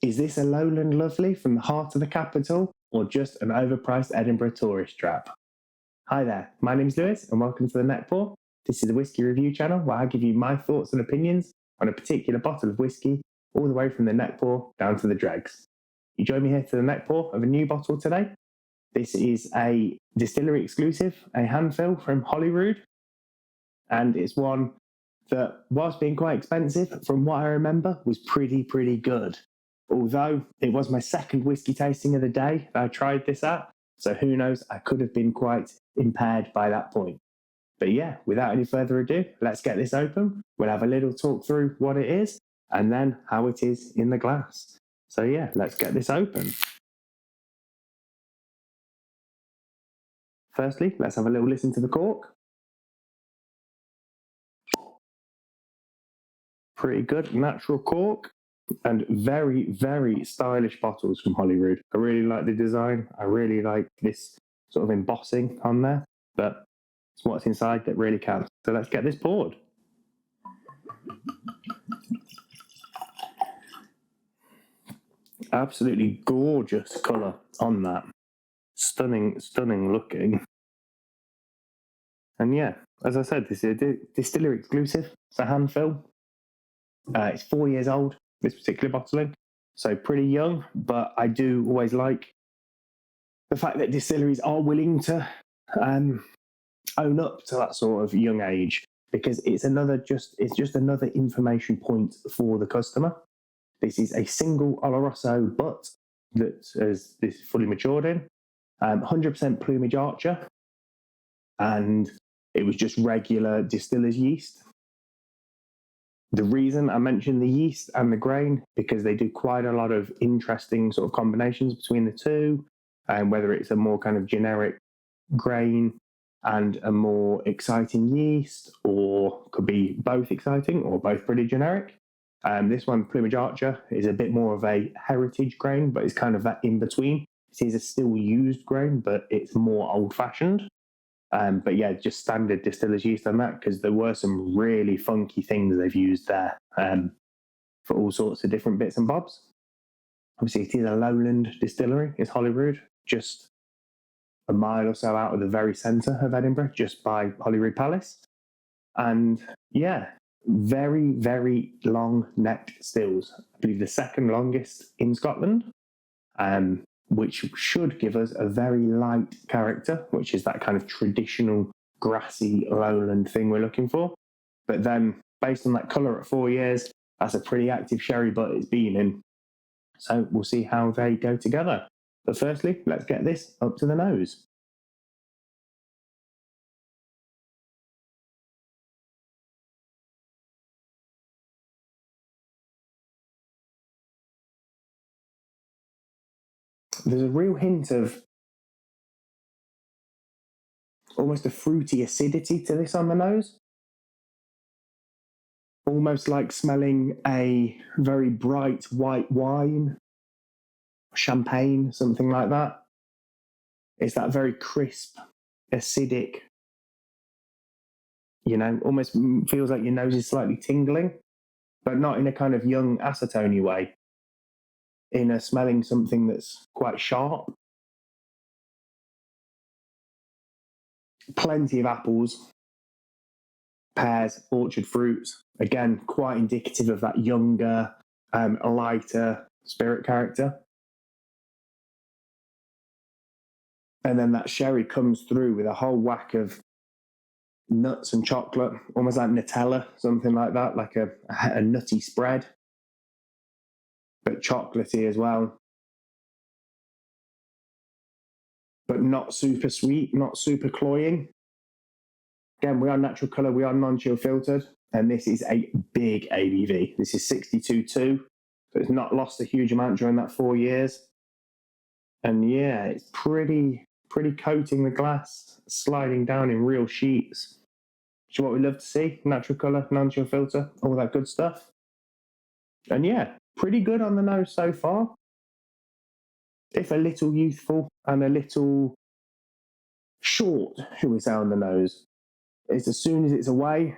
Is this a Lowland lovely from the heart of the capital, or just an overpriced Edinburgh tourist trap? Hi there, my name's Lewis, and welcome to the Neckpour. This is the Whisky Review channel where I give you my thoughts and opinions on a particular bottle of whisky, all the way from the Neckpour down to the Dregs. You join me here to the Neckpour of a new bottle today. This is a distillery exclusive, a Handfill from Holyrood, and it's one that, whilst being quite expensive, from what I remember, was pretty good. Although it was my second whisky tasting of the day that I tried this at, so who knows, I could have been quite impaired by that point. But yeah, without any further ado, let's get this open. We'll have a little talk through what it is and then how it is in the glass. So yeah, let's get this open. Firstly, let's have a little listen to the cork. Pretty good, natural cork. And very stylish bottles from Holyrood. I really like the design. I really like this sort of embossing on there, but it's what's inside that really counts. So let's get this poured. Absolutely gorgeous colour on that. Stunning looking. And yeah, as I said, this is a distillery exclusive. It's a Handfill. It's 4 years old, this particular bottling. So pretty young, but I do always like the fact that distilleries are willing to own up to that sort of young age, because it's just another information point for the customer. This is a single Oloroso butt that is this fully matured in, 100% Plumage Archer, and it was just regular distiller's yeast. The reason I mentioned the yeast and the grain, because they do quite a lot of interesting sort of combinations between the two, and whether it's a more kind of generic grain and a more exciting yeast, or could be both exciting or both pretty generic. This one, Plumage Archer, is a bit more of a heritage grain, but it's kind of that in between. It is a still used grain, but it's more old fashioned. But yeah, just standard distiller's yeast on that, because there were some really funky things they've used there for all sorts of different bits and bobs. Obviously, it is a Lowland distillery. It's Holyrood, just a mile or so out of the very centre of Edinburgh, just by Holyrood Palace. And yeah, very long-necked stills. I believe the second longest in Scotland. Which should give us a very light character, which is that kind of traditional grassy lowland thing we're looking for. But then, based on that colour at 4 years, that's a pretty active sherry butt it's been in. So we'll see how they go together. But firstly, let's get this up to the nose. There's a real hint of almost a fruity acidity to this on the nose. Almost like smelling a very bright white wine, champagne, something like that. It's that very crisp, acidic, almost feels like your nose is slightly tingling, but not in a kind of young acetone way. In a smelling something that's quite sharp. Plenty of apples, pears, orchard fruits. Again, quite indicative of that younger, lighter spirit character. And then that sherry comes through with a whole whack of nuts and chocolate, almost like Nutella, something like that, like a nutty spread, but chocolatey as well. But not super sweet, not super cloying. Again, we are natural colour, we are non-chill filtered, and this is a big ABV. This is 62.2, so it's not lost a huge amount during that 4 years. And yeah, it's pretty coating the glass, sliding down in real sheets. Which is what we love to see. Natural colour, non-chill filter, all that good stuff. And yeah, pretty good on the nose so far. If a little youthful and a little short, shall we say, on the nose. It's as soon as it's away,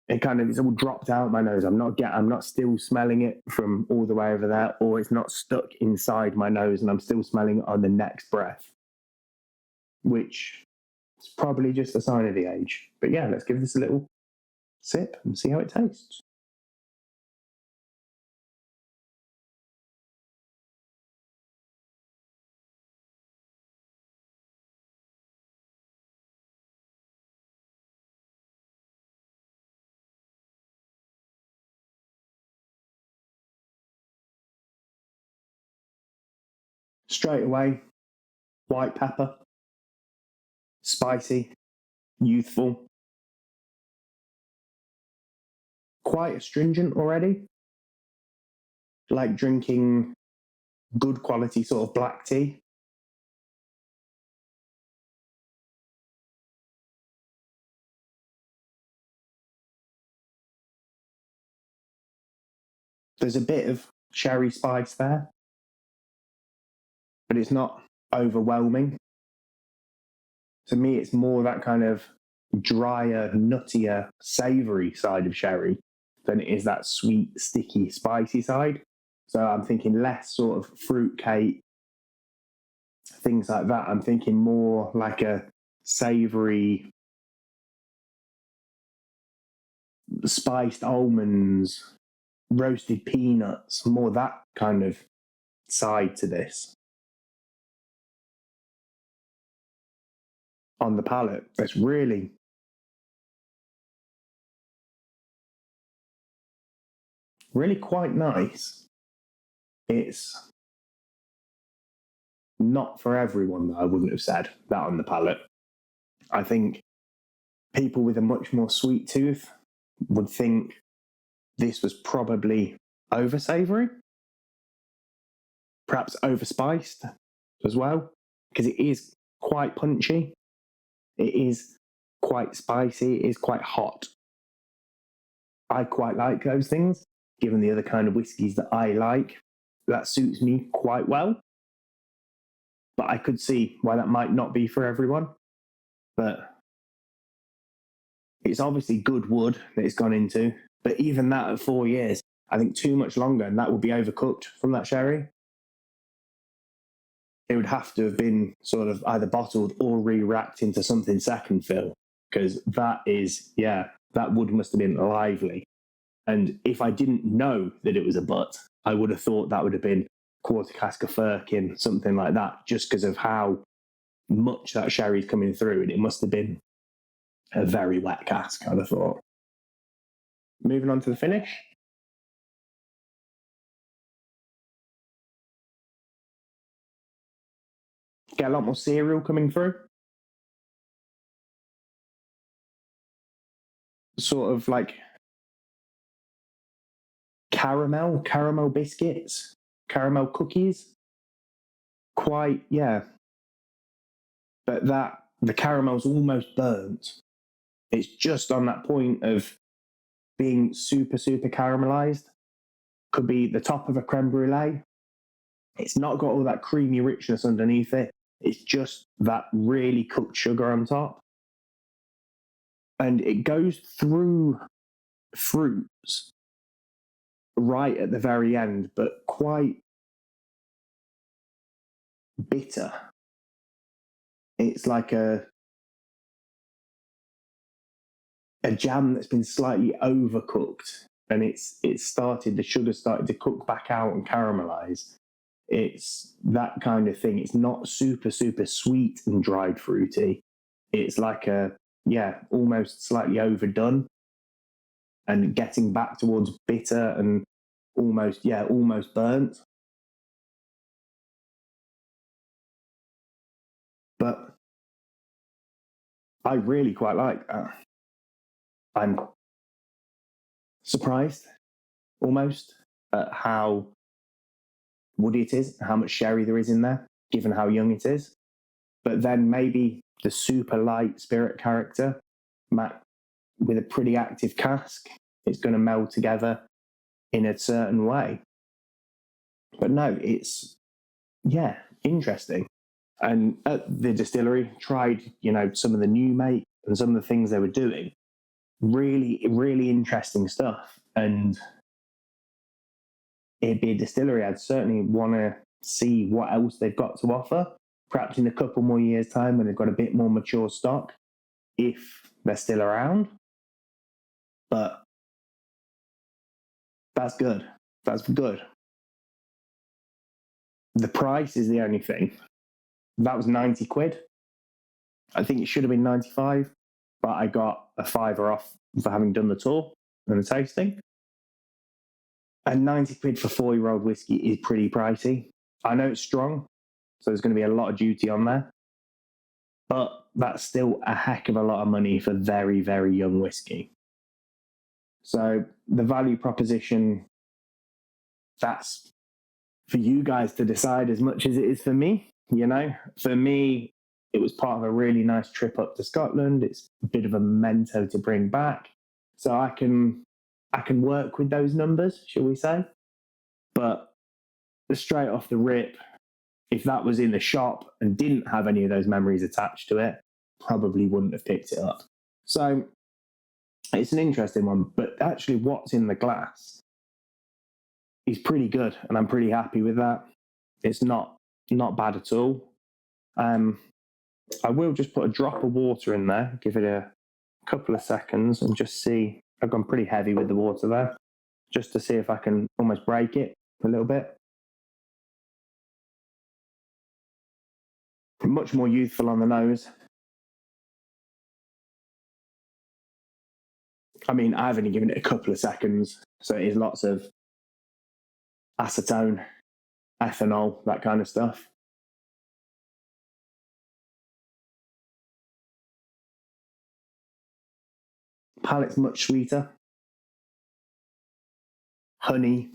it's all dropped out my nose. I'm not still smelling it from all the way over there, or it's not stuck inside my nose and I'm still smelling it on the next breath, which is probably just a sign of the age. But yeah, let's give this a little sip and see how it tastes. Straight away, white pepper, spicy, youthful, quite astringent already, like drinking good quality sort of black tea. There's a bit of sherry spice there, but it's not overwhelming. To me, it's more that kind of drier, nuttier, savoury side of sherry than it is that sweet, sticky, spicy side. So I'm thinking less sort of fruit cake, things like that. I'm thinking more like a savoury, spiced almonds, roasted peanuts, more that kind of side to this. On the palate, it's really quite nice. It's not for everyone, though. I wouldn't have said that on the palate. I think people with a much more sweet tooth would think this was probably over savoury, perhaps overspiced as well, because it is quite punchy. It is quite spicy. It is quite hot. I quite like those things, given the other kind of whiskies that I like. That suits me quite well. But I could see why that might not be for everyone. But it's obviously good wood that it's gone into. But even that at 4 years, I think too much longer, and that would be overcooked from that sherry. It would have to have been sort of either bottled or re-racked into something second fill, because that is, that wood must have been lively. And if I didn't know that it was a butt, I would have thought that would have been quarter cask of Firkin, something like that, just because of how much that sherry's coming through. And it must have been a very wet cask, I'd have thought. Moving on to the finish. Get a lot more cereal coming through. Sort of like caramel biscuits, caramel cookies. Quite, yeah. But the caramel's almost burnt. It's just on that point of being super, super caramelized. Could be the top of a creme brulee. It's not got all that creamy richness underneath it. It's just that really cooked sugar on top. And it goes through fruits right at the very end, but quite bitter. It's like a jam that's been slightly overcooked, and the sugar started to cook back out and caramelize. It's that kind of thing. It's not super, super sweet and dried fruity. It's like almost slightly overdone and getting back towards bitter and almost burnt. But I really quite like that. I'm surprised almost at how woody it is, how much sherry there is in there, given how young it is. But then maybe the super light spirit character, with a pretty active cask, it's going to meld together in a certain way. But no, it's, interesting. And at the distillery, tried, some of the new make and some of the things they were doing. really, really interesting stuff. And it'd be a distillery I'd certainly want to see what else they've got to offer, perhaps in a couple more years' time when they've got a bit more mature stock, if they're still around. But that's good. That's good. The price is the only thing. That was 90 quid. I think it should have been 95, but I got a fiver off for having done the tour and the tasting. And 90 quid for 4-year-old whiskey is pretty pricey. I know it's strong, so there's going to be a lot of duty on there, but that's still a heck of a lot of money for very, very young whiskey. So the value proposition, that's for you guys to decide as much as it is for me. You know, for me, it was part of a really nice trip up to Scotland. It's a bit of a memento to bring back. So I can work with those numbers, shall we say. But straight off the rip, if that was in the shop and didn't have any of those memories attached to it, probably wouldn't have picked it up. So it's an interesting one, but actually what's in the glass is pretty good, and I'm pretty happy with that. It's not bad at all. I will just put a drop of water in there, give it a couple of seconds and just see. I've gone pretty heavy with the water there, just to see if I can almost break it a little bit. Much more youthful on the nose. I mean, I've only given it a couple of seconds, so it is lots of acetone, ethanol, that kind of stuff. Palate's much sweeter. Honey,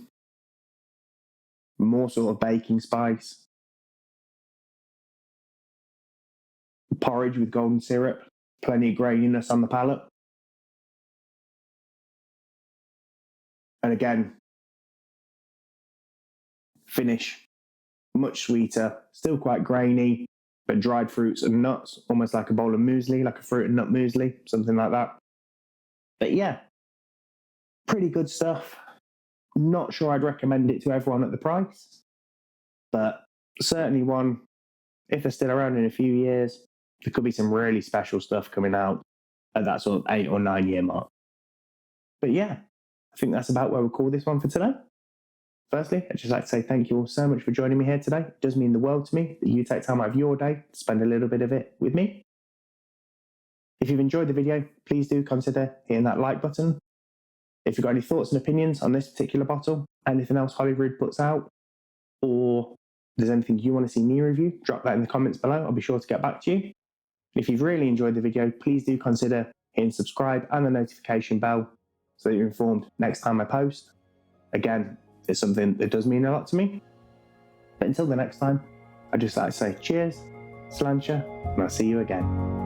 more sort of baking spice. Porridge with golden syrup, plenty of graininess on the palate. And again, finish, much sweeter, still quite grainy, but dried fruits and nuts, almost like a bowl of muesli, like a fruit and nut muesli, something like that. But yeah, pretty good stuff. Not sure I'd recommend it to everyone at the price, but certainly one, if they're still around in a few years, there could be some really special stuff coming out at that sort of 8 or 9 year mark. But yeah, I think that's about where we'll call this one for today. Firstly, I'd just like to say thank you all so much for joining me here today. It does mean the world to me that you take time out of your day to spend a little bit of it with me. If you've enjoyed the video, please do consider hitting that like button. If you've got any thoughts and opinions on this particular bottle, anything else Holyrood puts out, or there's anything you want to see me review, drop that in the comments below. I'll be sure to get back to you. If you've really enjoyed the video, please do consider hitting subscribe and the notification bell so that you're informed next time I post. Again, it's something that does mean a lot to me. But until the next time, I'd just like to say cheers, sláinte, and I'll see you again.